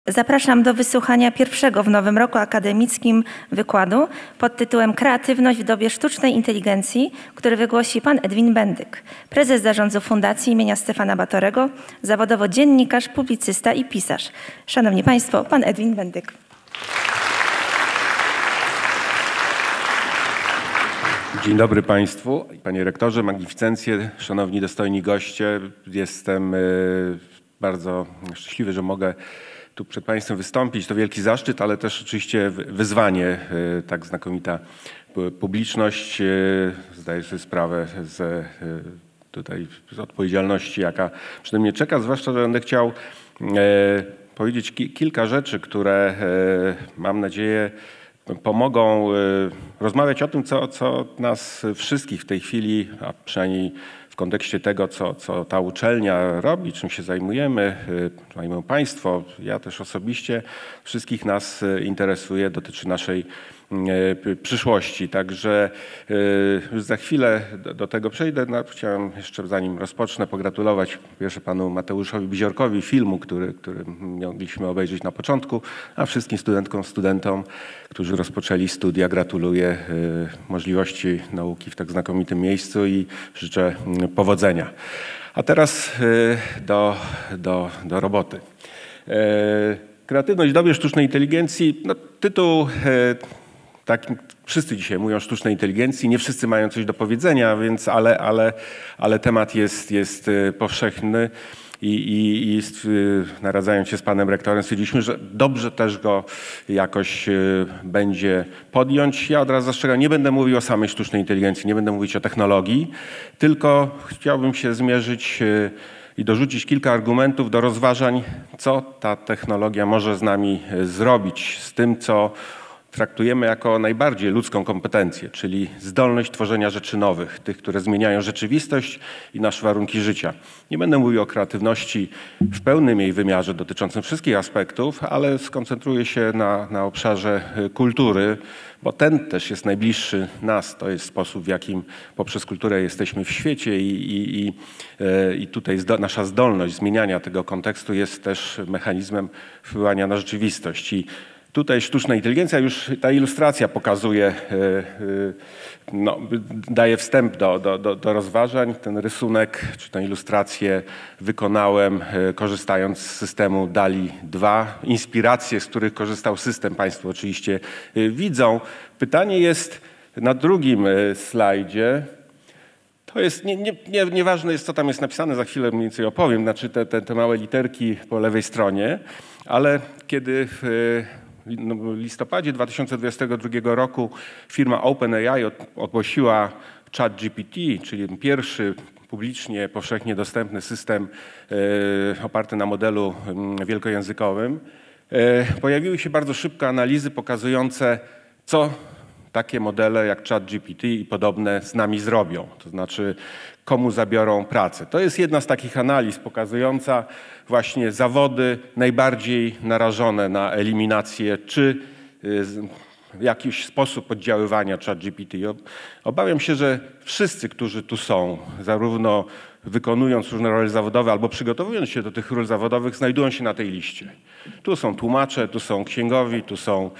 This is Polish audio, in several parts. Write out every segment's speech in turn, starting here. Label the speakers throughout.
Speaker 1: Zapraszam do wysłuchania pierwszego w nowym roku akademickim wykładu pod tytułem Kreatywność w dobie sztucznej inteligencji, który wygłosi pan Edwin Bendyk, prezes zarządu Fundacji imienia Stefana Batorego, zawodowo dziennikarz, publicysta i pisarz. Szanowni Państwo, pan Edwin Bendyk.
Speaker 2: Dzień dobry Państwu, Panie Rektorze, Magnificencje, szanowni dostojni goście. Jestem bardzo szczęśliwy, że mogę tu przed Państwem wystąpić. To wielki zaszczyt, ale też oczywiście wyzwanie. Tak znakomita publiczność. Zdaję sobie sprawę z odpowiedzialności, jaka przede mnie czeka. Zwłaszcza, że będę chciał powiedzieć kilka rzeczy, które mam nadzieję pomogą rozmawiać o tym, co nas wszystkich w tej chwili, a przynajmniej w kontekście tego, co ta uczelnia robi, czym się zajmujemy, zajmują Państwo, ja też osobiście, wszystkich nas interesuje, dotyczy naszej przyszłości. Także już za chwilę do tego przejdę. No, chciałem jeszcze, zanim rozpocznę, pogratulować pierwsze panu Mateuszowi Biziorkowi filmu, który mogliśmy obejrzeć na początku, a wszystkim studentkom, studentom, którzy rozpoczęli studia, gratuluję możliwości nauki w tak znakomitym miejscu i życzę powodzenia. A teraz do roboty. Kreatywność w dobie sztucznej inteligencji. No, tytuł tak, wszyscy dzisiaj mówią o sztucznej inteligencji, nie wszyscy mają coś do powiedzenia, więc ale temat jest powszechny i naradzając się z panem rektorem stwierdziliśmy, że dobrze też go jakoś będzie podjąć. Ja od razu zastrzegam, nie będę mówił o samej sztucznej inteligencji, nie będę mówić o technologii, tylko chciałbym się zmierzyć i dorzucić kilka argumentów do rozważań, co ta technologia może z nami zrobić, z tym, co traktujemy jako najbardziej ludzką kompetencję, czyli zdolność tworzenia rzeczy nowych, tych, które zmieniają rzeczywistość i nasze warunki życia. Nie będę mówił o kreatywności w pełnym jej wymiarze dotyczącym wszystkich aspektów, ale skoncentruję się na obszarze kultury, bo ten też jest najbliższy nas. To jest sposób, w jakim poprzez kulturę jesteśmy w świecie i tutaj nasza zdolność zmieniania tego kontekstu jest też mechanizmem wpływania na rzeczywistość. I tutaj sztuczna inteligencja, już ta ilustracja pokazuje, daje wstęp do rozważań. Ten rysunek, czy tę ilustrację wykonałem korzystając z systemu DALL-E 2. Inspiracje, z których korzystał system, Państwo oczywiście widzą. Pytanie jest na drugim slajdzie. To jest, nieważne jest, co tam jest napisane, za chwilę mniej więcej opowiem, znaczy te małe literki po lewej stronie, ale kiedy w listopadzie 2022 roku firma OpenAI ogłosiła ChatGPT, czyli pierwszy publicznie, powszechnie dostępny system oparty na modelu wielkojęzykowym, pojawiły się bardzo szybko analizy pokazujące, co takie modele jak ChatGPT i podobne z nami zrobią, to znaczy komu zabiorą pracę. To jest jedna z takich analiz pokazująca właśnie zawody najbardziej narażone na eliminację, czy jakiś sposób oddziaływania ChatGPT. Obawiam się, że wszyscy, którzy tu są, zarówno wykonując różne role zawodowe albo przygotowując się do tych ról zawodowych, znajdują się na tej liście. Tu są tłumacze, tu są księgowi, tu są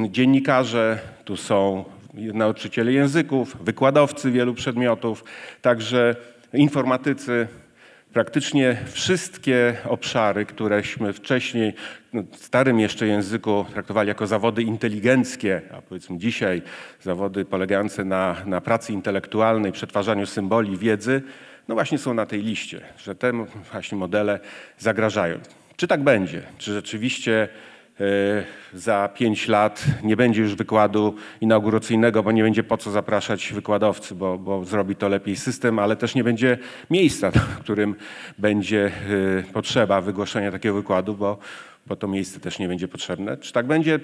Speaker 2: dziennikarze, tu są nauczyciele języków, wykładowcy wielu przedmiotów, także informatycy. Praktycznie wszystkie obszary, któreśmy wcześniej w starym jeszcze języku traktowali jako zawody inteligenckie, a powiedzmy dzisiaj zawody polegające na pracy intelektualnej, przetwarzaniu symboli, wiedzy, no właśnie są na tej liście, że te właśnie modele zagrażają. Czy tak będzie? Czy rzeczywiście za 5 lat nie będzie już wykładu inauguracyjnego, bo nie będzie po co zapraszać wykładowcy, bo zrobi to lepiej system, ale też nie będzie miejsca, w którym będzie potrzeba wygłoszenia takiego wykładu, bo to miejsce też nie będzie potrzebne. Czy tak będzie?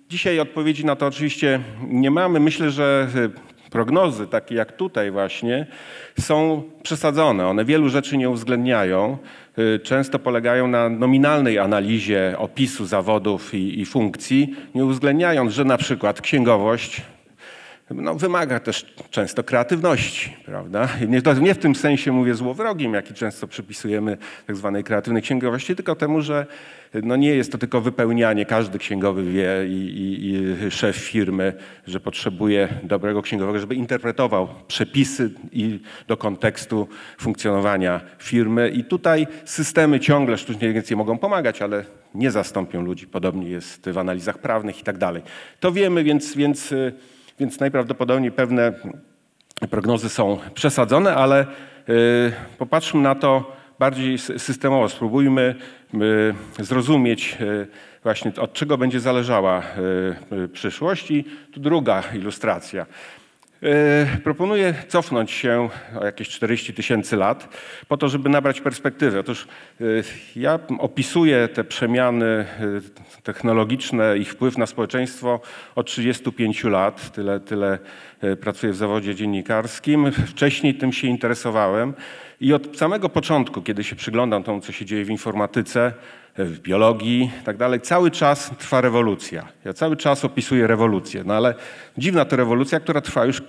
Speaker 2: Dzisiaj odpowiedzi na to oczywiście nie mamy. Myślę, że prognozy, takie jak tutaj właśnie, są przesadzone. One wielu rzeczy nie uwzględniają. Często polegają na nominalnej analizie opisu zawodów i funkcji, nie uwzględniając, że na przykład księgowość no, wymaga też często kreatywności, prawda? I nie w tym sensie mówię złowrogim, jaki często przypisujemy tak zwanej kreatywnej księgowości, tylko temu, że no nie jest to tylko wypełnianie. Każdy księgowy wie i szef firmy, że potrzebuje dobrego księgowego, żeby interpretował przepisy i do kontekstu funkcjonowania firmy. I tutaj systemy ciągle sztucznej inteligencji mogą pomagać, ale nie zastąpią ludzi. Podobnie jest w analizach prawnych i tak dalej. To wiemy, więc najprawdopodobniej pewne prognozy są przesadzone, ale popatrzmy na to bardziej systemowo. Spróbujmy zrozumieć właśnie od czego będzie zależała przyszłość. I tu druga ilustracja. Proponuję cofnąć się o jakieś 40 000 lat po to, żeby nabrać perspektywy. Otóż ja opisuję te przemiany technologiczne, ich wpływ na społeczeństwo od 35 lat. Tyle pracuję w zawodzie dziennikarskim. Wcześniej tym się interesowałem i od samego początku, kiedy się przyglądam temu, co się dzieje w informatyce, w biologii i tak dalej, cały czas trwa rewolucja. Ja cały czas opisuję rewolucję, no ale dziwna to rewolucja, która trwa już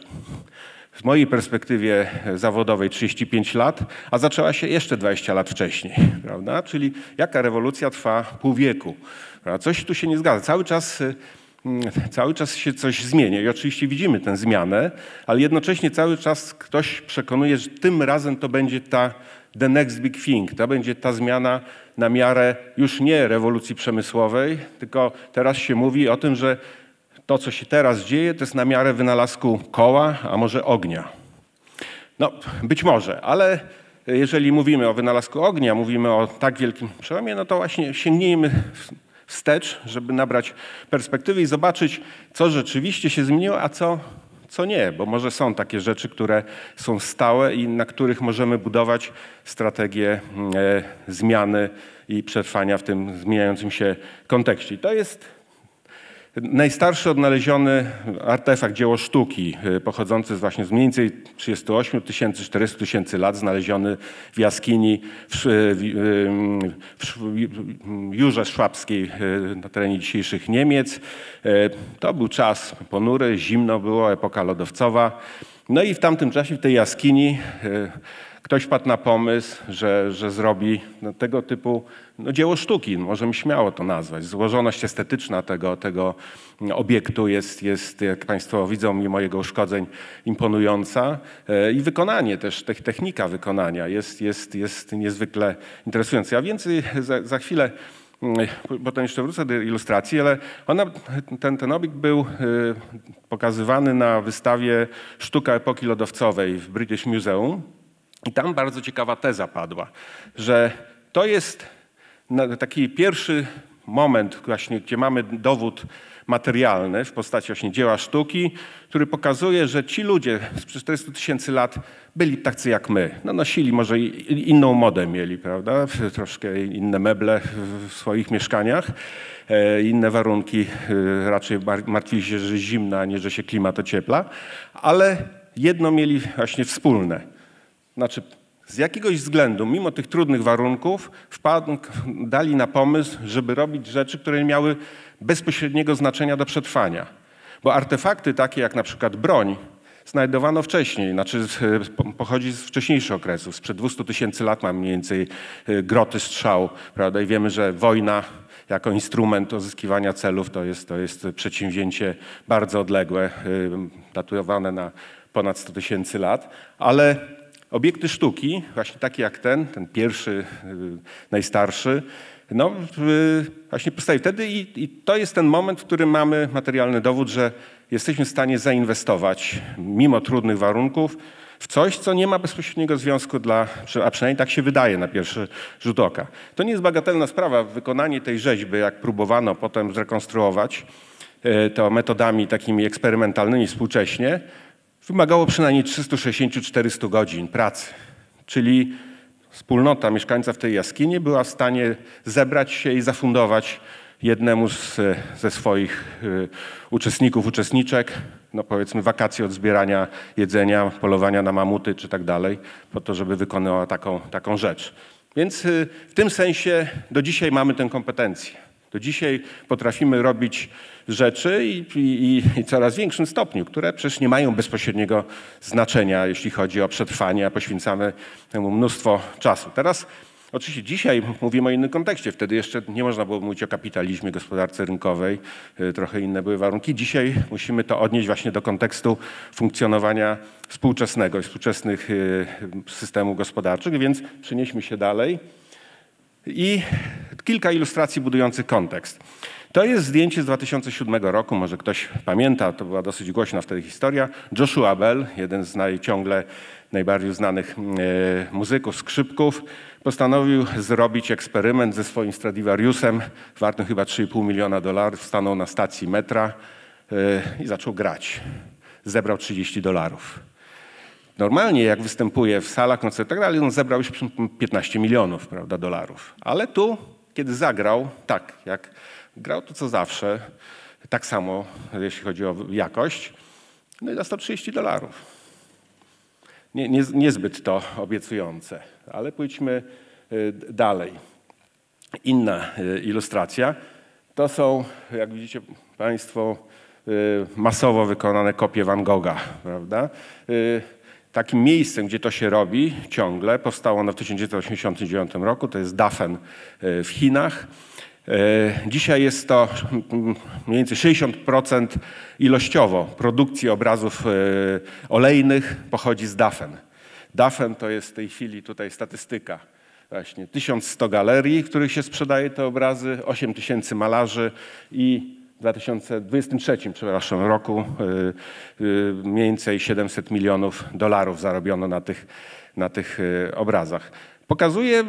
Speaker 2: z mojej perspektywie zawodowej 35 lat, a zaczęła się jeszcze 20 lat wcześniej, prawda? Czyli jaka rewolucja trwa pół wieku. Prawda? Coś tu się nie zgadza. Cały czas się coś zmienia i oczywiście widzimy tę zmianę, ale jednocześnie cały czas ktoś przekonuje, że tym razem to będzie the next big thing, to będzie ta zmiana na miarę już nie rewolucji przemysłowej, tylko teraz się mówi o tym, że to, co się teraz dzieje, to jest na miarę wynalazku koła, a może ognia. No, być może, ale jeżeli mówimy o wynalazku ognia, mówimy o tak wielkim przełomie, no to właśnie sięgnijmy wstecz, żeby nabrać perspektywy i zobaczyć, co rzeczywiście się zmieniło, a co nie, bo może są takie rzeczy, które są stałe i na których możemy budować strategię zmiany i przetrwania w tym zmieniającym się kontekście. I to jest najstarszy odnaleziony artefakt, dzieło sztuki, pochodzący właśnie z mniej więcej 38 000, 400 000 lat, znaleziony w jaskini w Jurze Szwabskiej na terenie dzisiejszych Niemiec. To był czas ponury, zimno było, epoka lodowcowa. No i w tamtym czasie w tej jaskini ktoś wpadł na pomysł, że zrobi tego typu dzieło sztuki, możemy śmiało to nazwać. Złożoność estetyczna tego obiektu jest, jak Państwo widzą, mimo jego uszkodzeń, imponująca. I wykonanie też, technika wykonania jest niezwykle interesująca. Ja więcej za chwilę, potem jeszcze wrócę do ilustracji, ale ten obiekt był pokazywany na wystawie Sztuka epoki lodowcowej w British Museum. I tam bardzo ciekawa teza padła, że to jest taki pierwszy moment właśnie, gdzie mamy dowód materialny w postaci właśnie dzieła sztuki, który pokazuje, że ci ludzie sprzed 400 000 lat byli tacy jak my. No, nosili może inną modę mieli, prawda? Troszkę inne meble w swoich mieszkaniach, inne warunki. Raczej martwili się, że zimno, a nie, że się klimat ociepla. Ale jedno mieli właśnie wspólne. Znaczy, z jakiegoś względu, mimo tych trudnych warunków, dali na pomysł, żeby robić rzeczy, które nie miały bezpośredniego znaczenia do przetrwania. Bo artefakty takie jak na przykład broń znajdowano wcześniej, znaczy pochodzi z wcześniejszych okresów. Sprzed 200 000 lat mamy mniej więcej groty strzał, prawda? I wiemy, że wojna jako instrument uzyskiwania celów to jest przedsięwzięcie bardzo odległe, datowane na ponad 100 000 lat, ale obiekty sztuki, właśnie takie jak ten pierwszy, najstarszy, no właśnie powstaje wtedy i to jest ten moment, w którym mamy materialny dowód, że jesteśmy w stanie zainwestować mimo trudnych warunków w coś, co nie ma bezpośredniego związku a przynajmniej tak się wydaje na pierwszy rzut oka. To nie jest bagatelna sprawa. Wykonanie tej rzeźby, jak próbowano potem zrekonstruować to metodami takimi eksperymentalnymi współcześnie, wymagało przynajmniej 360-400 godzin pracy. Czyli wspólnota mieszkańca w tej jaskini była w stanie zebrać się i zafundować jednemu ze swoich uczestniczek, no powiedzmy wakacje od zbierania jedzenia, polowania na mamuty czy tak dalej, po to, żeby wykonała taką rzecz. Więc w tym sensie do dzisiaj mamy tę kompetencję. Do dzisiaj potrafimy robić rzeczy i coraz większym stopniu, które przecież nie mają bezpośredniego znaczenia, jeśli chodzi o przetrwanie, a poświęcamy temu mnóstwo czasu. Teraz oczywiście dzisiaj mówimy o innym kontekście. Wtedy jeszcze nie można było mówić o kapitalizmie, gospodarce rynkowej. Trochę inne były warunki. Dzisiaj musimy to odnieść właśnie do kontekstu funkcjonowania współczesnego i współczesnych systemów gospodarczych, więc przenieśmy się dalej. I kilka ilustracji budujących kontekst. To jest zdjęcie z 2007 roku, może ktoś pamięta, to była dosyć głośna wtedy historia. Joshua Bell, jeden z ciągle najbardziej znanych muzyków, skrzypków, postanowił zrobić eksperyment ze swoim Stradivariusem, wartym chyba $3,5 miliona. Stanął na stacji metra i zaczął grać. Zebrał $30. Normalnie jak występuje w salach koncertowych, ale on zebrał już 15 milionów, prawda, dolarów. Ale tu, kiedy zagrał, tak jak grał to co zawsze, tak samo jeśli chodzi o jakość, no i dostał $30. Niezbyt to obiecujące, ale pójdźmy dalej. Inna ilustracja to są, jak widzicie Państwo, masowo wykonane kopie Van Gogha, prawda? Takim miejscem, gdzie to się robi ciągle, powstało ono w 1989 roku, to jest Dafen w Chinach. Dzisiaj jest to mniej więcej 60% ilościowo produkcji obrazów olejnych pochodzi z Dafen. Dafen to jest w tej chwili tutaj statystyka. Właśnie 1100 galerii, w których się sprzedaje te obrazy, 8000 malarzy i w 2023 roku mniej więcej $700 milionów zarobiono na tych obrazach. Pokazuję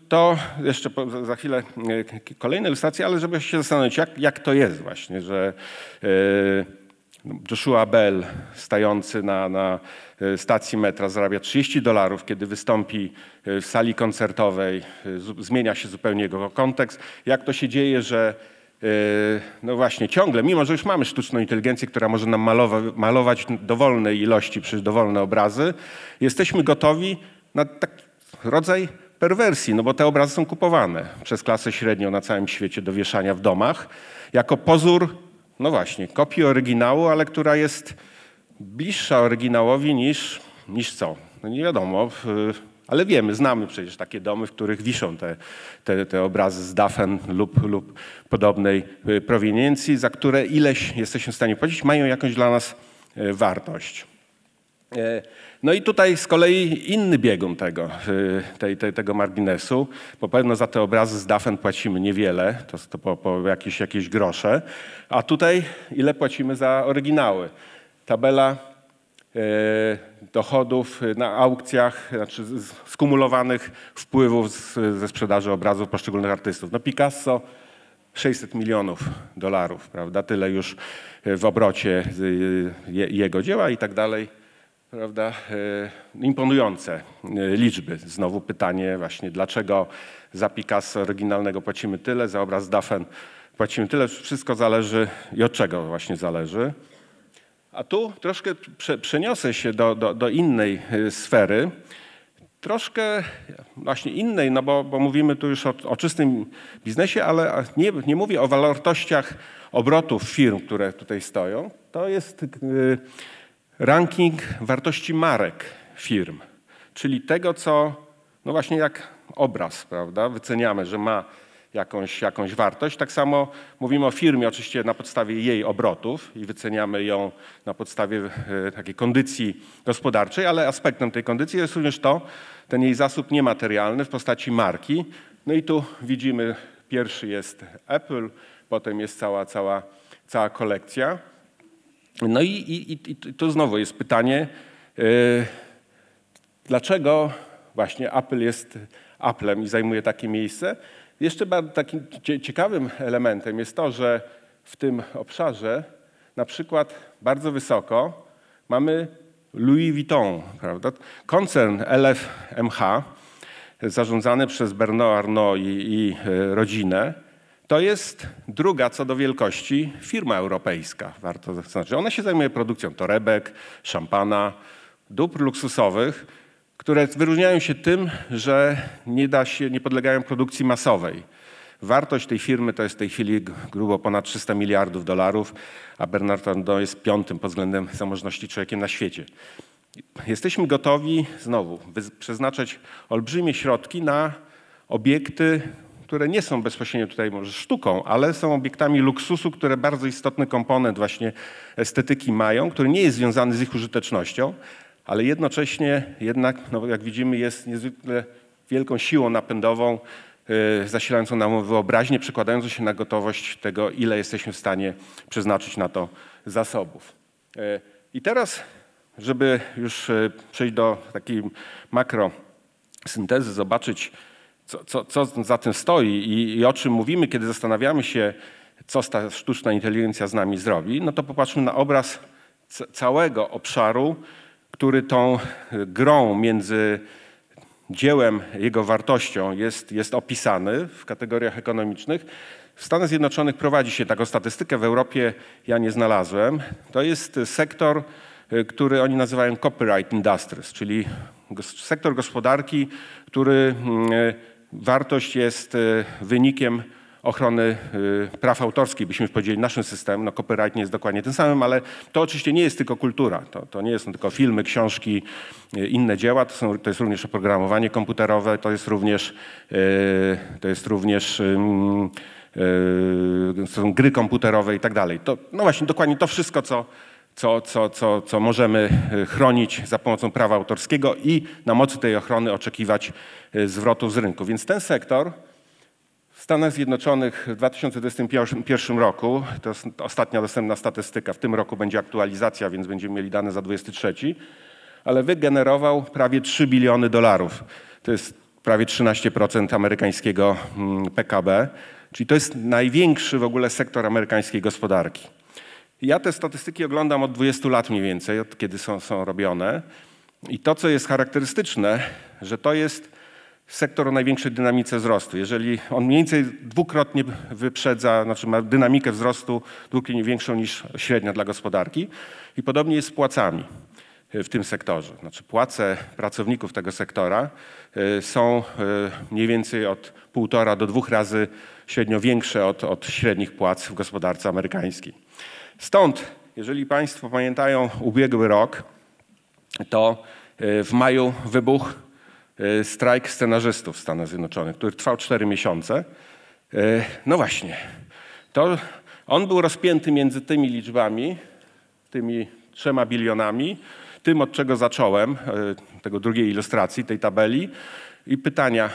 Speaker 2: to jeszcze za chwilę kolejne ilustracje, ale żeby się zastanowić, jak to jest właśnie, że Joshua Bell stający na stacji metra zarabia $30, kiedy wystąpi w sali koncertowej, zmienia się zupełnie jego kontekst. Jak to się dzieje, że no właśnie ciągle, mimo że już mamy sztuczną inteligencję, która może nam malować dowolnej ilości, przecież dowolne obrazy, jesteśmy gotowi na taki rodzaj perwersji, no bo te obrazy są kupowane przez klasę średnią na całym świecie do wieszania w domach, jako pozór, no właśnie, kopii oryginału, ale która jest bliższa oryginałowi niż co? No nie wiadomo, ale wiemy, znamy przecież takie domy, w których wiszą te obrazy z Dafen lub podobnej proweniencji, za które ileś jesteśmy w stanie płacić, mają jakąś dla nas wartość. No i tutaj z kolei inny biegun tego marginesu, bo pewno za te obrazy z Dafen płacimy niewiele, to po jakieś grosze, a tutaj ile płacimy za oryginały. Tabela dochodów na aukcjach, znaczy skumulowanych wpływów ze sprzedaży obrazów poszczególnych artystów. No Picasso $600 milionów, prawda? Tyle już w obrocie jego dzieła i tak dalej. Prawda? Imponujące liczby. Znowu pytanie właśnie, dlaczego za Picasso oryginalnego płacimy tyle, za obraz Dafen płacimy tyle. Wszystko zależy i od czego właśnie zależy. A tu troszkę przeniosę się do innej sfery. Troszkę właśnie innej, no bo mówimy tu już o czystym biznesie, ale nie mówię o wartościach obrotów firm, które tutaj stoją. To jest ranking wartości marek firm, czyli tego, co, no właśnie jak obraz, prawda, wyceniamy, że ma jakąś wartość. Tak samo mówimy o firmie oczywiście na podstawie jej obrotów i wyceniamy ją na podstawie takiej kondycji gospodarczej, ale aspektem tej kondycji jest również ten jej zasób niematerialny w postaci marki. No i tu widzimy, pierwszy jest Apple, potem jest cała kolekcja. No i tu znowu jest pytanie, dlaczego właśnie Apple jest Applem i zajmuje takie miejsce? Jeszcze takim ciekawym elementem jest to, że w tym obszarze na przykład bardzo wysoko mamy Louis Vuitton, prawda? Koncern LVMH zarządzany przez Bernard Arnault i rodzinę. To jest druga co do wielkości firma europejska, warto zaznaczyć. Ona się zajmuje produkcją torebek, szampana, dóbr luksusowych, które wyróżniają się tym, że nie podlegają produkcji masowej. Wartość tej firmy to jest w tej chwili grubo ponad $300 miliardów, a Bernard Arnault jest 5. pod względem zamożności człowiekiem na świecie. Jesteśmy gotowi znowu przeznaczać olbrzymie środki na obiekty, które nie są bezpośrednio tutaj może sztuką, ale są obiektami luksusu, które bardzo istotny komponent właśnie estetyki mają, który nie jest związany z ich użytecznością, ale jednocześnie jednak, no jak widzimy, jest niezwykle wielką siłą napędową, zasilającą nam wyobraźnię, przekładającą się na gotowość tego, ile jesteśmy w stanie przeznaczyć na to zasobów. I teraz, żeby już przejść do takiej makrosyntezy, zobaczyć, co za tym stoi i o czym mówimy, kiedy zastanawiamy się, co ta sztuczna inteligencja z nami zrobi, no to popatrzmy na obraz całego obszaru, który tą grą między dziełem, jego wartością jest opisany w kategoriach ekonomicznych. W Stanach Zjednoczonych prowadzi się taką statystykę, w Europie ja nie znalazłem. To jest sektor, który oni nazywają copyright industries, czyli sektor gospodarki, który wartość jest wynikiem ochrony praw autorskich, byśmy powiedzieli, naszym systemem. No copyright nie jest dokładnie tym samym, ale to oczywiście nie jest tylko kultura. To nie są tylko filmy, książki, inne dzieła. To jest również oprogramowanie komputerowe, to są gry komputerowe i tak dalej. No właśnie dokładnie to wszystko, co możemy chronić za pomocą prawa autorskiego i na mocy tej ochrony oczekiwać zwrotów z rynku. Więc ten sektor w Stanach Zjednoczonych w 2021 roku, to jest ostatnia dostępna statystyka, w tym roku będzie aktualizacja, więc będziemy mieli dane za 2023, ale wygenerował prawie $3 biliony. To jest prawie 13% amerykańskiego PKB, czyli to jest największy w ogóle sektor amerykańskiej gospodarki. Ja te statystyki oglądam od 20 lat mniej więcej, od kiedy są robione. I to, co jest charakterystyczne, że to jest sektor o największej dynamice wzrostu. Jeżeli on mniej więcej dwukrotnie wyprzedza, znaczy ma dynamikę wzrostu dwukrotnie większą niż średnia dla gospodarki. I podobnie jest z płacami w tym sektorze. Znaczy płace pracowników tego sektora są mniej więcej od 1,5 do 2 razy średnio większe od średnich płac w gospodarce amerykańskiej. Stąd, jeżeli Państwo pamiętają ubiegły rok, to w maju wybuchł strajk scenarzystów w Stanach Zjednoczonych, który trwał 4 miesiące. No właśnie, on był rozpięty między tymi liczbami, tymi 3 bilionami, tym, od czego zacząłem, tego drugiej ilustracji, tej tabeli i pytania,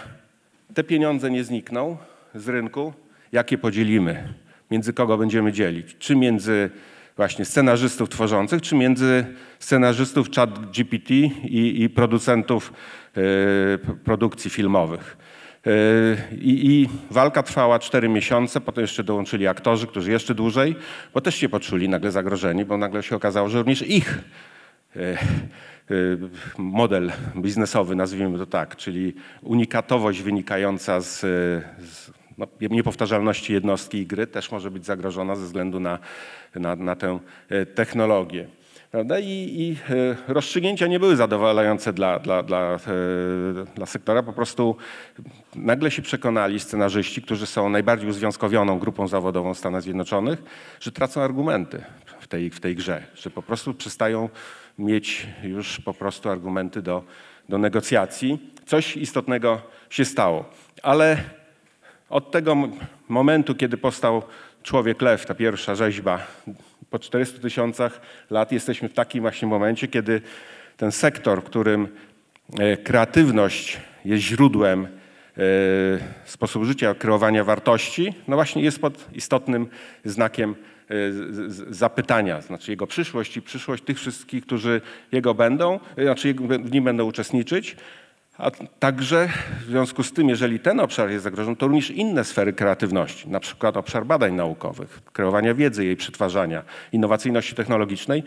Speaker 2: te pieniądze nie znikną z rynku, jakie podzielimy? Między kogo będziemy dzielić? Czy między właśnie scenarzystów tworzących, czy między scenarzystów ChatGPT i producentów produkcji filmowych. I walka trwała 4 miesiące, potem jeszcze dołączyli aktorzy, którzy jeszcze dłużej, bo też się poczuli nagle zagrożeni, bo nagle się okazało, że również ich model biznesowy, nazwijmy to tak, czyli unikatowość wynikająca z niepowtarzalności jednostki i gry też może być zagrożona ze względu na tę technologię. Prawda? I rozstrzygnięcia nie były zadowalające dla sektora. Po prostu nagle się przekonali scenarzyści, którzy są najbardziej uzwiązkowioną grupą zawodową w Stanach Zjednoczonych, że tracą argumenty w tej grze, że po prostu przestają mieć już po prostu argumenty do negocjacji. Coś istotnego się stało. Ale od tego momentu, kiedy powstał Człowiek Lew, ta pierwsza rzeźba, po 400 000 lat jesteśmy w takim właśnie momencie, kiedy ten sektor, w którym kreatywność jest źródłem sposobu życia, kreowania wartości, no właśnie jest pod istotnym znakiem zapytania. Znaczy jego przyszłość i przyszłość tych wszystkich, którzy w nim będą uczestniczyć. A także w związku z tym, jeżeli ten obszar jest zagrożony, to również inne sfery kreatywności, na przykład obszar badań naukowych, kreowania wiedzy, jej przetwarzania, innowacyjności technologicznej.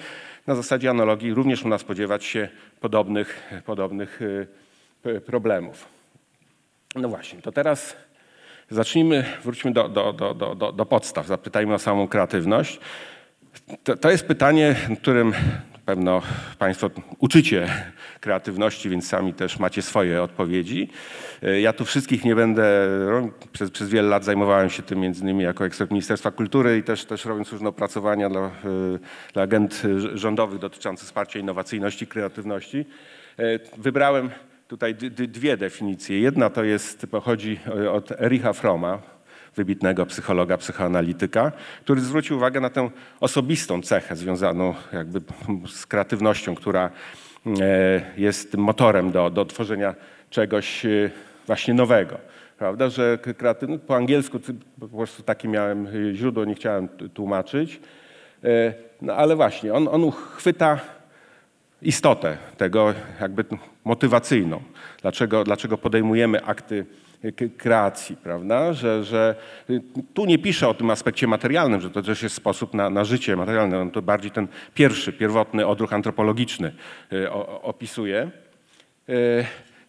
Speaker 2: Na zasadzie analogii również można spodziewać się podobnych problemów. No właśnie, to teraz wróćmy do podstaw, zapytajmy o samą kreatywność. To jest pytanie, którym pewno Państwo uczycie kreatywności, więc sami też macie swoje odpowiedzi. Ja tu wszystkich nie będę, przez wiele lat zajmowałem się tym między innymi jako ekspert Ministerstwa Kultury i też robiąc różne opracowania dla agend rządowych dotyczących wsparcia innowacyjności i kreatywności. Wybrałem tutaj dwie definicje. Jedna to pochodzi od Ericha Fromma, wybitnego psychologa, psychoanalityka, który zwrócił uwagę na tę osobistą cechę związaną jakby z kreatywnością, która jest motorem do tworzenia czegoś właśnie nowego. Prawda, że kreatywność, po angielsku po prostu takie miałem źródło, nie chciałem tłumaczyć, no ale właśnie on uchwyta istotę tego jakby motywacyjną. Dlaczego podejmujemy akty kreacji, prawda? Że tu nie pisze o tym aspekcie materialnym, że to też jest sposób na życie materialne. On to bardziej ten pierwotny odruch antropologiczny opisuje.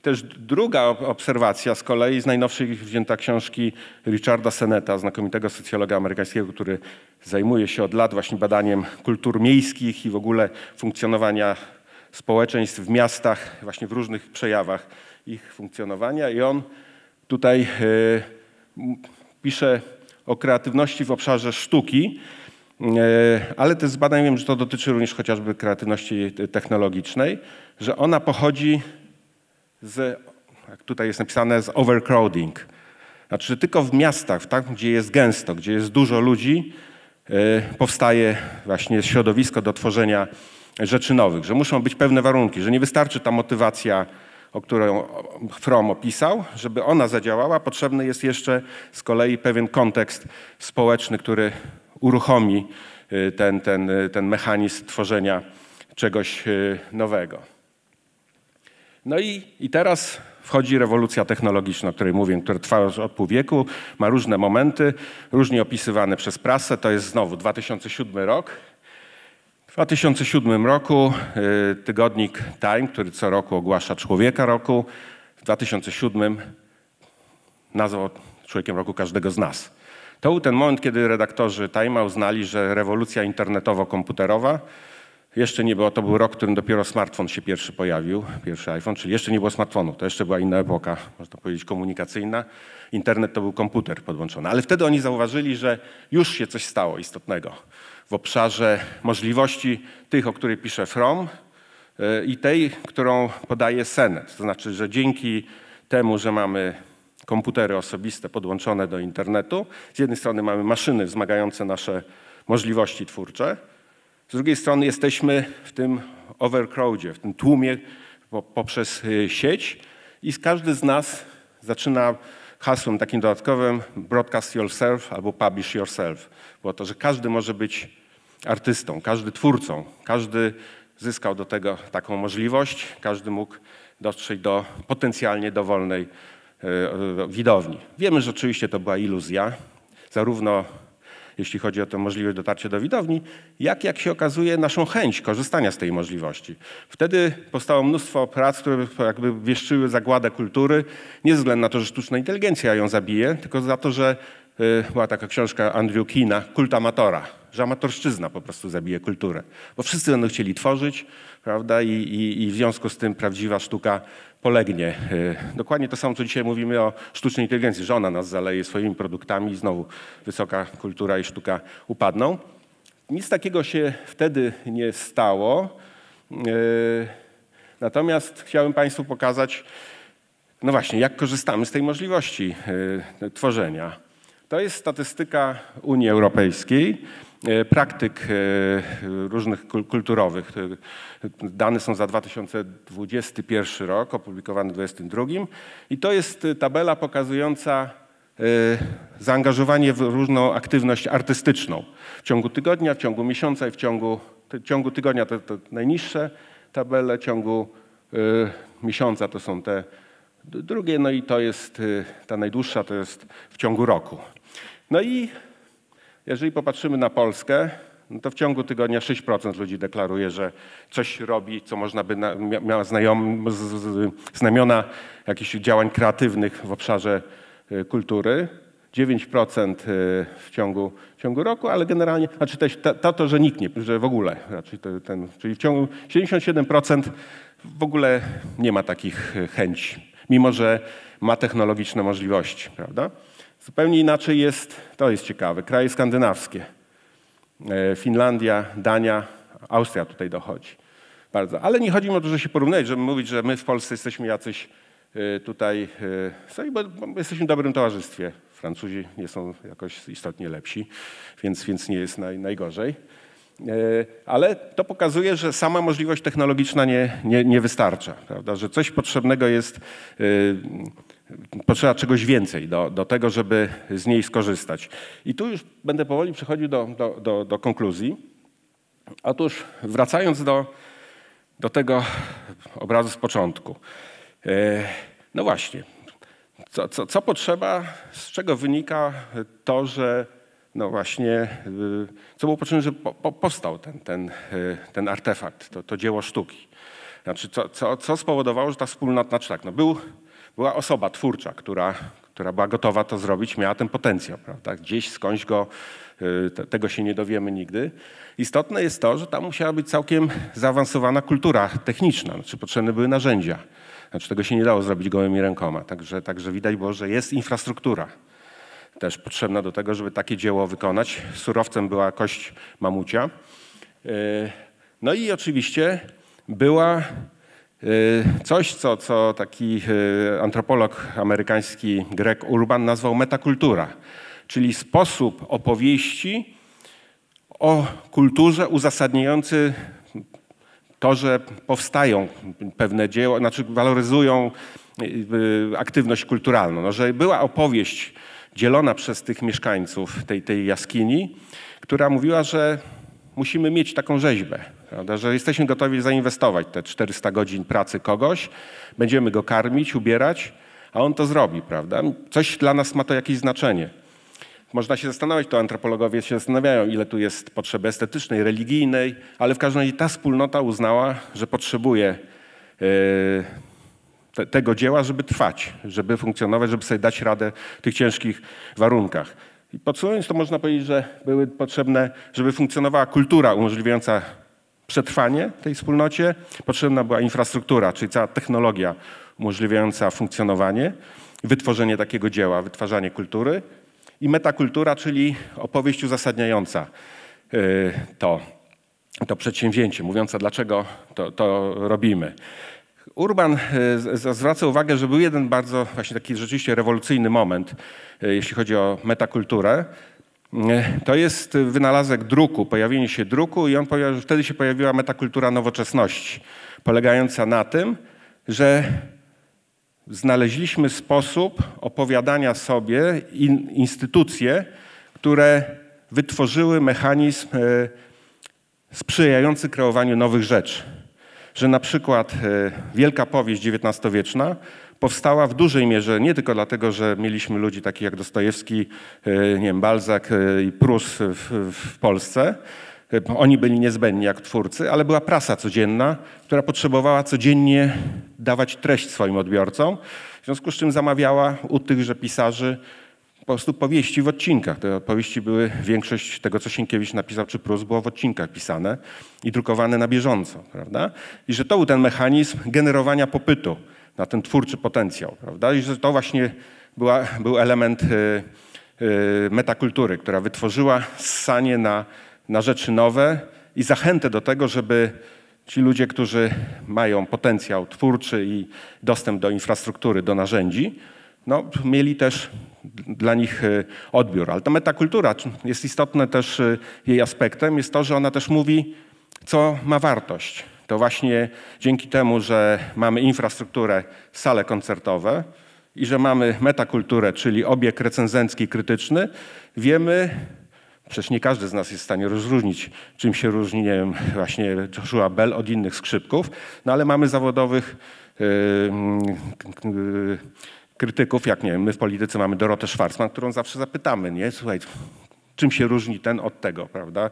Speaker 2: Też druga obserwacja z kolei z najnowszej wzięta książki Richarda Seneta, znakomitego socjologa amerykańskiego, który zajmuje się od lat właśnie badaniem kultur miejskich i w ogóle funkcjonowania społeczeństw w miastach, właśnie w różnych przejawach ich funkcjonowania. I on tutaj pisze o kreatywności w obszarze sztuki, ale też z badań wiem, że to dotyczy również chociażby kreatywności technologicznej, że ona pochodzi jak tutaj jest napisane, z overcrowding. Znaczy, że tylko w miastach, tak, gdzie jest gęsto, gdzie jest dużo ludzi, powstaje właśnie środowisko do tworzenia rzeczy nowych, że muszą być pewne warunki, że nie wystarczy ta motywacja, o którą Fromm opisał, żeby ona zadziałała. Potrzebny jest jeszcze z kolei pewien kontekst społeczny, który uruchomi ten mechanizm tworzenia czegoś nowego. No i teraz wchodzi rewolucja technologiczna, o której mówię, która trwa już od pół wieku, ma różne momenty, różnie opisywane przez prasę. To jest znowu 2007 rok. W 2007 roku tygodnik Time, który co roku ogłasza Człowieka Roku, w 2007 nazwał Człowiekiem Roku każdego z nas. To był ten moment, kiedy redaktorzy Time'a uznali, że rewolucja internetowo-komputerowa jeszcze nie było, to był rok, w którym dopiero smartfon się pierwszy pojawił, pierwszy iPhone, czyli jeszcze nie było smartfonu, to jeszcze była inna epoka, można powiedzieć komunikacyjna. Internet to był komputer podłączony, ale wtedy oni zauważyli, że już się coś stało istotnego w obszarze możliwości tych, o której pisze Fromm i tej, którą podaje Senet. To znaczy, że dzięki temu, że mamy komputery osobiste podłączone do internetu, z jednej strony mamy maszyny wzmagające nasze możliwości twórcze, z drugiej strony jesteśmy w tym overcrowdzie, w tym tłumie poprzez sieć i każdy z nas zaczyna hasłem takim dodatkowym broadcast yourself albo publish yourself. Było to, że każdy może być artystą, każdy twórcą, każdy zyskał do tego taką możliwość, każdy mógł dotrzeć do potencjalnie dowolnej widowni. Wiemy, że oczywiście to była iluzja, zarówno jeśli chodzi o tę możliwość dotarcia do widowni, jak się okazuje naszą chęć korzystania z tej możliwości. Wtedy powstało mnóstwo prac, które jakby wieszczyły zagładę kultury, nie ze względu na to, że sztuczna inteligencja ją zabije, tylko za to, że była taka książka Andrew Keena, Kult amatora, że amatorszczyzna po prostu zabije kulturę. Bo wszyscy będą chcieli tworzyć, prawda, i w związku z tym prawdziwa sztuka polegnie. Dokładnie to samo, co dzisiaj mówimy o sztucznej inteligencji, że ona nas zaleje swoimi produktami i znowu wysoka kultura i sztuka upadną. Nic takiego się wtedy nie stało. Natomiast chciałem Państwu pokazać, no właśnie, jak korzystamy z tej możliwości tworzenia. To jest statystyka Unii Europejskiej, praktyk różnych kulturowych. Dane są za 2021 rok, opublikowane w 2022. I to jest tabela pokazująca zaangażowanie w różną aktywność artystyczną. W ciągu tygodnia, w ciągu miesiąca i w ciągu tygodnia to najniższe tabele, w ciągu miesiąca to są te drugie, no i to jest ta najdłuższa, to jest w ciągu roku. No i jeżeli popatrzymy na Polskę, no to w ciągu tygodnia 6% ludzi deklaruje, że coś robi, co można by miało znamiona jakichś działań kreatywnych w obszarze kultury. 9% w ciągu roku, ale generalnie, znaczy też to, że nikt nie, że w ogóle, czyli w ciągu 77% w ogóle nie ma takich chęci, mimo że ma technologiczne możliwości, prawda? Zupełnie inaczej jest, to jest ciekawe, kraje skandynawskie, Finlandia, Dania, Austria tutaj dochodzi bardzo. Ale nie chodzi mi o to, że się porównać, żeby mówić, że my w Polsce jesteśmy jacyś tutaj, bo jesteśmy w dobrym towarzystwie. Francuzi nie są jakoś istotnie lepsi, więc nie jest najgorzej. Ale to pokazuje, że sama możliwość technologiczna nie wystarcza, prawda? Że coś potrzebnego jest, potrzeba czegoś więcej do tego, żeby z niej skorzystać. I tu już będę powoli przechodził do konkluzji. Otóż wracając do tego obrazu z początku. No właśnie, co potrzeba, z czego wynika to, że no właśnie, co było potrzebne, żeby powstał ten artefakt, to dzieło sztuki. Znaczy, co spowodowało, że ta wspólnota, znaczy tak, no była osoba twórcza, która była gotowa to zrobić, miała ten potencjał, prawda? Gdzieś skądś tego się nie dowiemy nigdy. Istotne jest to, że tam musiała być całkiem zaawansowana kultura techniczna, znaczy potrzebne były narzędzia. Znaczy tego się nie dało zrobić gołymi rękoma, także widać było, że jest infrastruktura też potrzebna do tego, żeby takie dzieło wykonać. Surowcem była kość mamucia. No i oczywiście była coś, co taki antropolog amerykański Greg Urban nazwał metakultura, czyli sposób opowieści o kulturze uzasadniający to, że powstają pewne dzieła, znaczy waloryzują aktywność kulturalną. No, że była opowieść dzielona przez tych mieszkańców tej jaskini, która mówiła, że musimy mieć taką rzeźbę, prawda? Że jesteśmy gotowi zainwestować te 400 godzin pracy kogoś, będziemy go karmić, ubierać, a on to zrobi, prawda? Coś dla nas ma to jakieś znaczenie. Można się zastanawiać, to antropologowie się zastanawiają, ile tu jest potrzeby estetycznej, religijnej, ale w każdym razie ta wspólnota uznała, że potrzebuje tego dzieła, żeby trwać, żeby funkcjonować, żeby sobie dać radę w tych ciężkich warunkach. I podsumowując, to można powiedzieć, że były potrzebne, żeby funkcjonowała kultura umożliwiająca przetrwanie tej wspólnocie, potrzebna była infrastruktura, czyli cała technologia umożliwiająca funkcjonowanie, wytworzenie takiego dzieła, wytwarzanie kultury i metakultura, czyli opowieść uzasadniająca to przedsięwzięcie, mówiąca dlaczego to robimy. Urban zwraca uwagę, że był jeden bardzo właśnie taki rzeczywiście rewolucyjny moment, jeśli chodzi o metakulturę. To jest wynalazek druku, pojawienie się druku i wtedy się pojawiła metakultura nowoczesności, polegająca na tym, że znaleźliśmy sposób opowiadania sobie instytucje, które wytworzyły mechanizm sprzyjający kreowaniu nowych rzeczy. Że na przykład wielka powieść XIX-wieczna powstała w dużej mierze nie tylko dlatego, że mieliśmy ludzi takich jak Dostojewski, nie wiem, Balzac i Prus w Polsce. Oni byli niezbędni jak twórcy, ale była prasa codzienna, która potrzebowała codziennie dawać treść swoim odbiorcom. W związku z czym zamawiała u tychże pisarzy po prostu powieści w odcinkach. Te powieści były, większość tego, co Sienkiewicz napisał czy Prus, było w odcinkach pisane i drukowane na bieżąco, prawda? I że to był ten mechanizm generowania popytu na ten twórczy potencjał, prawda? I że to właśnie był element metakultury, która wytworzyła ssanie na rzeczy nowe i zachętę do tego, żeby ci ludzie, którzy mają potencjał twórczy i dostęp do infrastruktury, do narzędzi, no, mieli też dla nich odbiór. Ale ta metakultura jest istotne też jej aspektem, jest to, że ona też mówi, co ma wartość. To właśnie dzięki temu, że mamy infrastrukturę, sale koncertowe i że mamy metakulturę, czyli obieg recenzencki, krytyczny, wiemy, przecież nie każdy z nas jest w stanie rozróżnić, czym się różni, nie wiem, właśnie Joshua Bell od innych skrzypków, no ale mamy zawodowych krytyków, jak nie wiem, my w polityce mamy Dorotę Schwarzman, którą zawsze zapytamy, nie? Słuchaj, czym się różni ten od tego, prawda?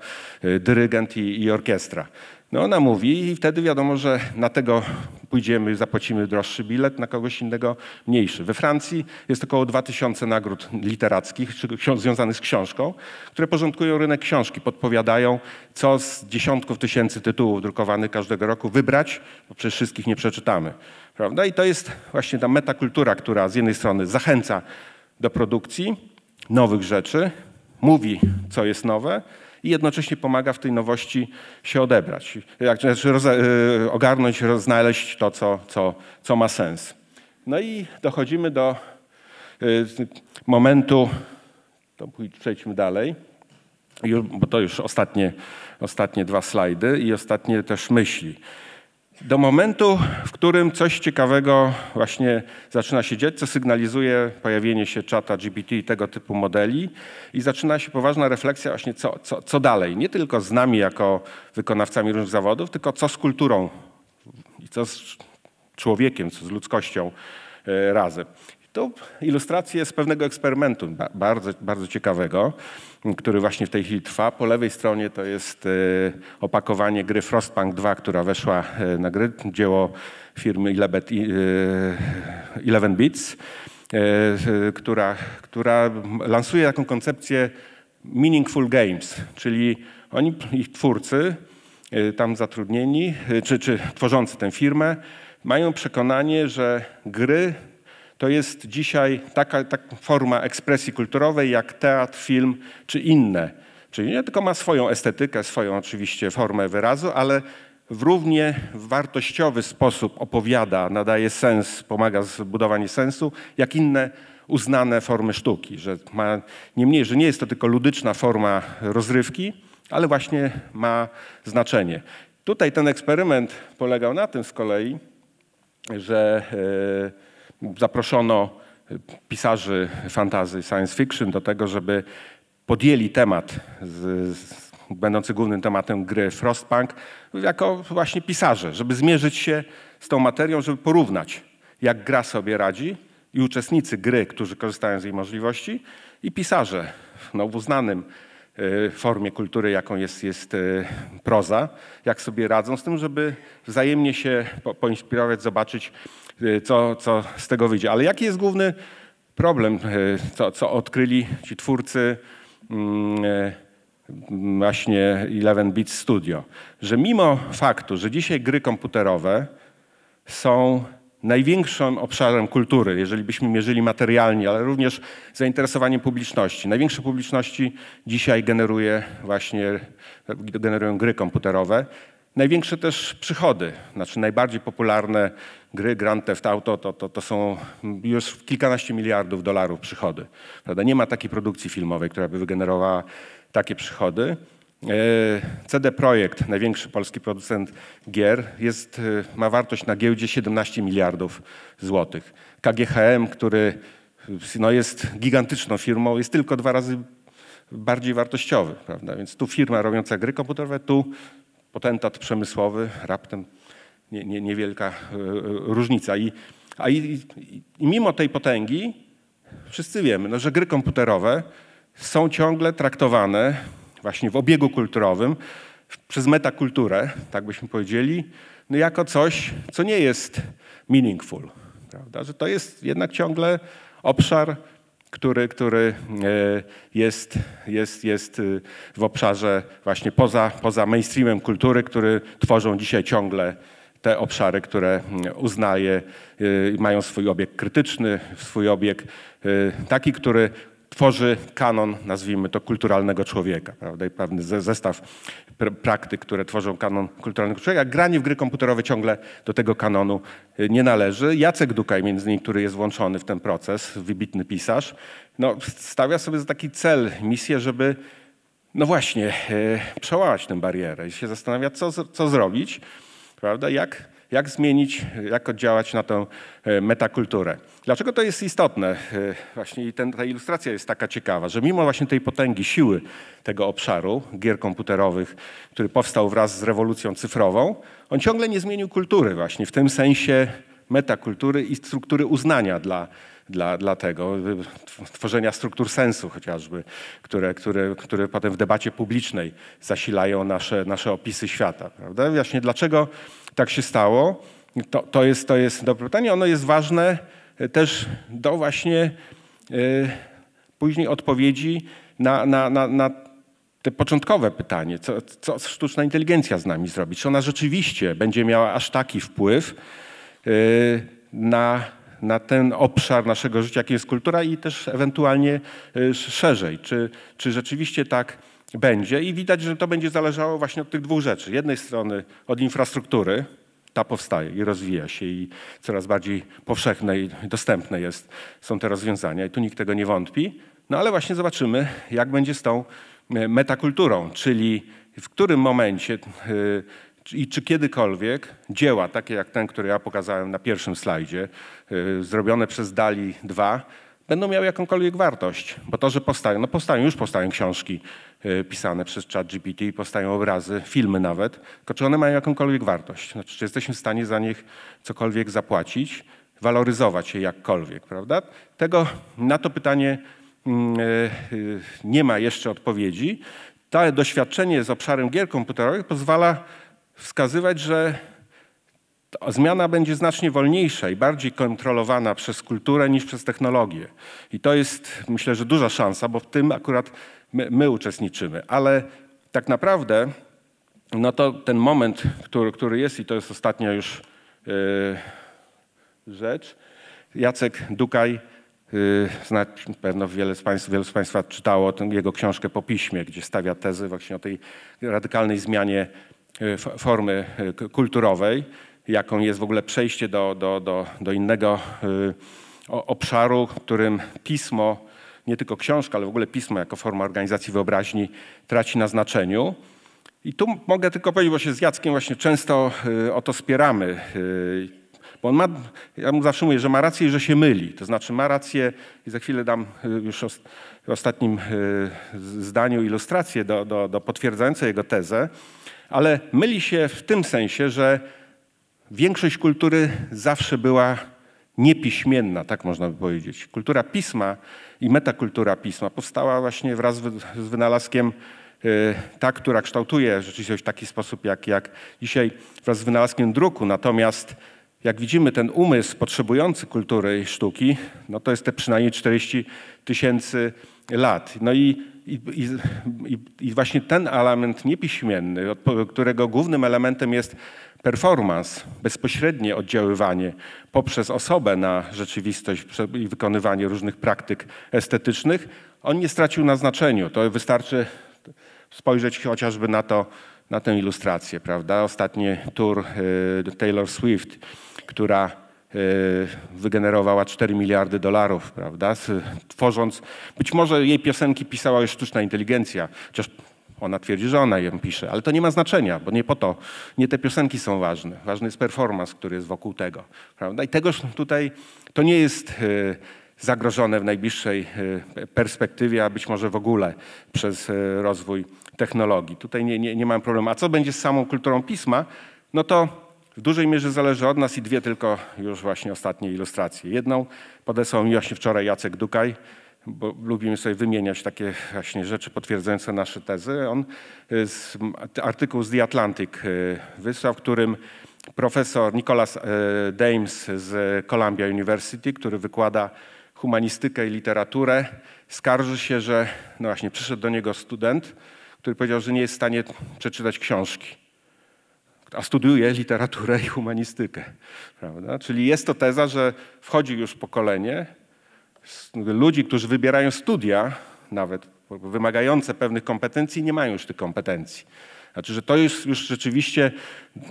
Speaker 2: Dyrygent i orkiestra. No ona mówi i wtedy wiadomo, że na tego pójdziemy, zapłacimy droższy bilet, na kogoś innego mniejszy. We Francji jest około 2000 nagród literackich związanych z książką, które porządkują rynek książki, podpowiadają, co z dziesiątków tysięcy tytułów drukowanych każdego roku wybrać, bo przecież wszystkich nie przeczytamy. Prawda? I to jest właśnie ta metakultura, która z jednej strony zachęca do produkcji nowych rzeczy, mówi, co jest nowe, i jednocześnie pomaga w tej nowości się odebrać, ogarnąć, znaleźć to, co ma sens. No i dochodzimy do momentu, to przejdźmy dalej, bo to już ostatnie 2 slajdy i ostatnie też myśli. Do momentu, w którym coś ciekawego właśnie zaczyna się dziać, co sygnalizuje pojawienie się czata GPT i tego typu modeli i zaczyna się poważna refleksja właśnie co dalej. Nie tylko z nami jako wykonawcami różnych zawodów, tylko co z kulturą i co z człowiekiem, co z ludzkością razem. To ilustracje z pewnego eksperymentu, bardzo, bardzo ciekawego, który właśnie w tej chwili trwa. Po lewej stronie to jest opakowanie gry Frostpunk 2, która weszła na gry, dzieło firmy 11bits, która lansuje taką koncepcję meaningful games, czyli ich twórcy tam zatrudnieni, czy tworzący tę firmę, mają przekonanie, że gry to jest dzisiaj taka forma ekspresji kulturowej jak teatr, film czy inne. Czyli nie tylko ma swoją estetykę, swoją oczywiście formę wyrazu, ale w równie wartościowy sposób opowiada, nadaje sens, pomaga w budowaniu sensu, jak inne uznane formy sztuki. Niemniej, że nie jest to tylko ludyczna forma rozrywki, ale właśnie ma znaczenie. Tutaj ten eksperyment polegał na tym z kolei, że zaproszono pisarzy fantasy, science fiction do tego, żeby podjęli temat będący głównym tematem gry Frostpunk jako właśnie pisarze, żeby zmierzyć się z tą materią, żeby porównać, jak gra sobie radzi i uczestnicy gry, którzy korzystają z jej możliwości i pisarze w uznanym formie kultury, jaką jest proza, jak sobie radzą z tym, żeby wzajemnie się poinspirować, zobaczyć, co z tego wyjdzie. Ale jaki jest główny problem, co odkryli ci twórcy właśnie 11bit Studio? Że mimo faktu, że dzisiaj gry komputerowe są największym obszarem kultury, jeżeli byśmy mierzyli materialnie, ale również zainteresowaniem publiczności. Największe publiczności dzisiaj generują gry komputerowe. Największe też przychody, znaczy najbardziej popularne gry Grand Theft Auto to są już kilkanaście miliardów dolarów przychody. Prawda? Nie ma takiej produkcji filmowej, która by wygenerowała takie przychody. CD Projekt, największy polski producent gier, ma wartość na giełdzie 17 miliardów złotych. KGHM, który jest gigantyczną firmą, jest tylko 2 razy bardziej wartościowy. Prawda? Więc tu firma robiąca gry komputerowe, tu potentat przemysłowy, raptem niewielka różnica. I mimo tej potęgi wszyscy wiemy, że gry komputerowe są ciągle traktowane właśnie w obiegu kulturowym przez metakulturę, tak byśmy powiedzieli, jako coś, co nie jest meaningful. Prawda? Że to jest jednak ciągle obszar, który jest w obszarze właśnie poza mainstreamem kultury, który tworzą dzisiaj ciągle te obszary, które uznaje, mają swój obieg krytyczny, swój obieg taki, który tworzy kanon, nazwijmy to, kulturalnego człowieka, prawda? I pewny zestaw praktyk, które tworzą kanon kulturalnego człowieka. Granie w gry komputerowe ciągle do tego kanonu nie należy. Jacek Dukaj, między innymi, który jest włączony w ten proces, wybitny pisarz, stawia sobie za taki cel, misję, żeby przełamać tę barierę i się zastanawia, co zrobić, prawda? Jak zmienić, jak oddziałać na tę metakulturę. Dlaczego to jest istotne? Właśnie ta ilustracja jest taka ciekawa, że mimo właśnie tej potęgi, siły tego obszaru gier komputerowych, który powstał wraz z rewolucją cyfrową, on ciągle nie zmienił kultury właśnie w tym sensie metakultury i struktury uznania dla tego, tworzenia struktur sensu chociażby, które potem w debacie publicznej zasilają nasze opisy świata. Prawda? Właśnie dlaczego tak się stało? To jest dobre pytanie. Ono jest ważne też do właśnie później odpowiedzi na te początkowe pytanie, co sztuczna inteligencja z nami zrobi? Czy ona rzeczywiście będzie miała aż taki wpływ na ten obszar naszego życia, jakim jest kultura i też ewentualnie szerzej. Czy rzeczywiście tak będzie? I widać, że to będzie zależało właśnie od tych dwóch rzeczy. Z jednej strony od infrastruktury, ta powstaje i rozwija się i coraz bardziej powszechne i dostępne są te rozwiązania i tu nikt tego nie wątpi. No ale właśnie zobaczymy, jak będzie z tą metakulturą, czyli w którym momencie i czy kiedykolwiek dzieła takie jak ten, który ja pokazałem na pierwszym slajdzie, zrobione przez DALL-E 2, będą miały jakąkolwiek wartość. Bo to, że już powstają książki pisane przez ChatGPT, powstają obrazy, filmy nawet, tylko czy one mają jakąkolwiek wartość? Znaczy, czy jesteśmy w stanie za nich cokolwiek zapłacić, waloryzować je jakkolwiek, prawda? Na to pytanie nie ma jeszcze odpowiedzi. To doświadczenie z obszarem gier komputerowych pozwala wskazywać, że zmiana będzie znacznie wolniejsza i bardziej kontrolowana przez kulturę niż przez technologię. I to jest, myślę, że duża szansa, bo w tym akurat my uczestniczymy. Ale tak naprawdę no to ten moment, który jest i to jest ostatnia już rzecz. Jacek Dukaj, pewno wielu z Państwa czytało jego książkę Po piśmie, gdzie stawia tezy właśnie o tej radykalnej zmianie formy kulturowej, jaką jest w ogóle przejście do innego obszaru, w którym pismo, nie tylko książka, ale w ogóle pismo jako forma organizacji wyobraźni traci na znaczeniu. I tu mogę tylko powiedzieć, bo się z Jackiem właśnie często o to spieramy, bo ja mu zawsze mówię, że ma rację i że się myli. To znaczy ma rację i za chwilę dam już w ostatnim zdaniu ilustrację potwierdzające jego tezę, ale myli się w tym sensie, że większość kultury zawsze była niepiśmienna, tak można by powiedzieć. Kultura pisma i metakultura pisma powstała właśnie wraz z wynalazkiem ta, która kształtuje rzeczywistość w taki sposób, jak dzisiaj wraz z wynalazkiem druku. Natomiast jak widzimy, ten umysł potrzebujący kultury i sztuki, no to jest te przynajmniej 40 000 lat. No i właśnie ten element niepiśmienny, którego głównym elementem jest performance, bezpośrednie oddziaływanie poprzez osobę na rzeczywistość i wykonywanie różnych praktyk estetycznych, on nie stracił na znaczeniu. To wystarczy spojrzeć chociażby na tę ilustrację, prawda? Ostatni tour Taylor Swift, która wygenerowała $4 miliardy, prawda? Tworząc, być może jej piosenki pisała już sztuczna inteligencja, chociaż ona twierdzi, że ona ją pisze, ale to nie ma znaczenia, bo nie te piosenki są ważne. Ważny jest performance, który jest wokół tego, prawda? I tegoż tutaj to nie jest zagrożone w najbliższej perspektywie, a być może w ogóle przez rozwój technologii. Tutaj nie mam problemu. A co będzie z samą kulturą pisma? No to w dużej mierze zależy od nas i dwie tylko już właśnie ostatnie ilustracje. Jedną podesłał mi właśnie wczoraj Jacek Dukaj, bo lubimy sobie wymieniać takie właśnie rzeczy potwierdzające nasze tezy. Artykuł z The Atlantic wysłał, w którym profesor Nicholas Dames z Columbia University, który wykłada humanistykę i literaturę, skarży się, że no właśnie przyszedł do niego student, który powiedział, że nie jest w stanie przeczytać książki, a studiuje literaturę i humanistykę. Prawda? Czyli jest to teza, że wchodzi już pokolenie ludzi, którzy wybierają studia, nawet wymagające pewnych kompetencji, nie mają już tych kompetencji. Znaczy, że to jest już rzeczywiście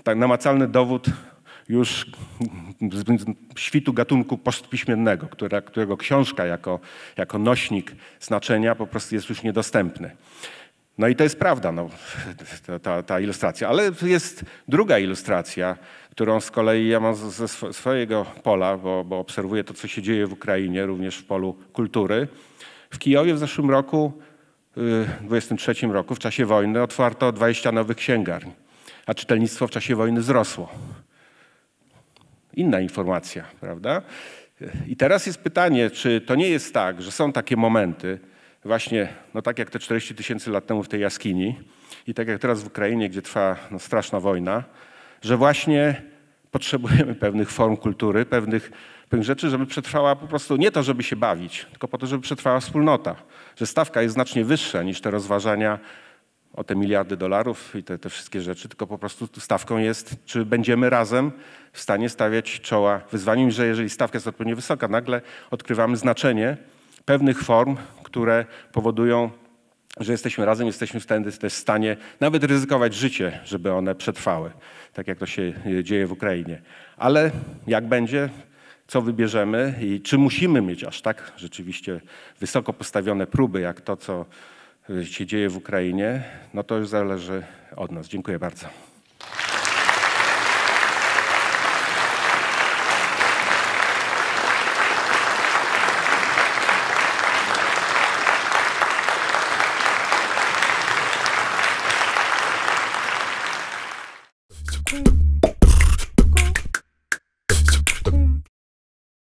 Speaker 2: tak namacalny dowód już świtu gatunku postpiśmiennego, którego książka jako nośnik znaczenia po prostu jest już niedostępny. No i to jest prawda, no, ta ilustracja. Ale jest druga ilustracja, którą z kolei ja mam ze swojego pola, bo obserwuję to, co się dzieje w Ukrainie, również w polu kultury. W Kijowie w zeszłym roku, w 2023 roku, w czasie wojny, otwarto 20 nowych księgarni, a czytelnictwo w czasie wojny wzrosło. inna informacja, prawda? I teraz jest pytanie, czy to nie jest tak, że są takie momenty, właśnie no tak jak te 40 000 lat temu w tej jaskini i tak jak teraz w Ukrainie, gdzie trwa straszna wojna, że właśnie potrzebujemy pewnych form kultury, pewnych rzeczy, żeby przetrwała po prostu nie to, żeby się bawić, tylko po to, żeby przetrwała wspólnota. Że stawka jest znacznie wyższa niż te rozważania o te miliardy dolarów i te wszystkie rzeczy, tylko po prostu stawką jest, czy będziemy razem w stanie stawiać czoła wyzwaniom, że jeżeli stawka jest odpowiednio wysoka, nagle odkrywamy znaczenie pewnych form, które powodują, że jesteśmy razem, jesteśmy wtedy też w stanie nawet ryzykować życie, żeby one przetrwały, tak jak to się dzieje w Ukrainie. Ale jak będzie, co wybierzemy i czy musimy mieć aż tak rzeczywiście wysoko postawione próby, jak to, co się dzieje w Ukrainie, no to już zależy od nas. Dziękuję bardzo.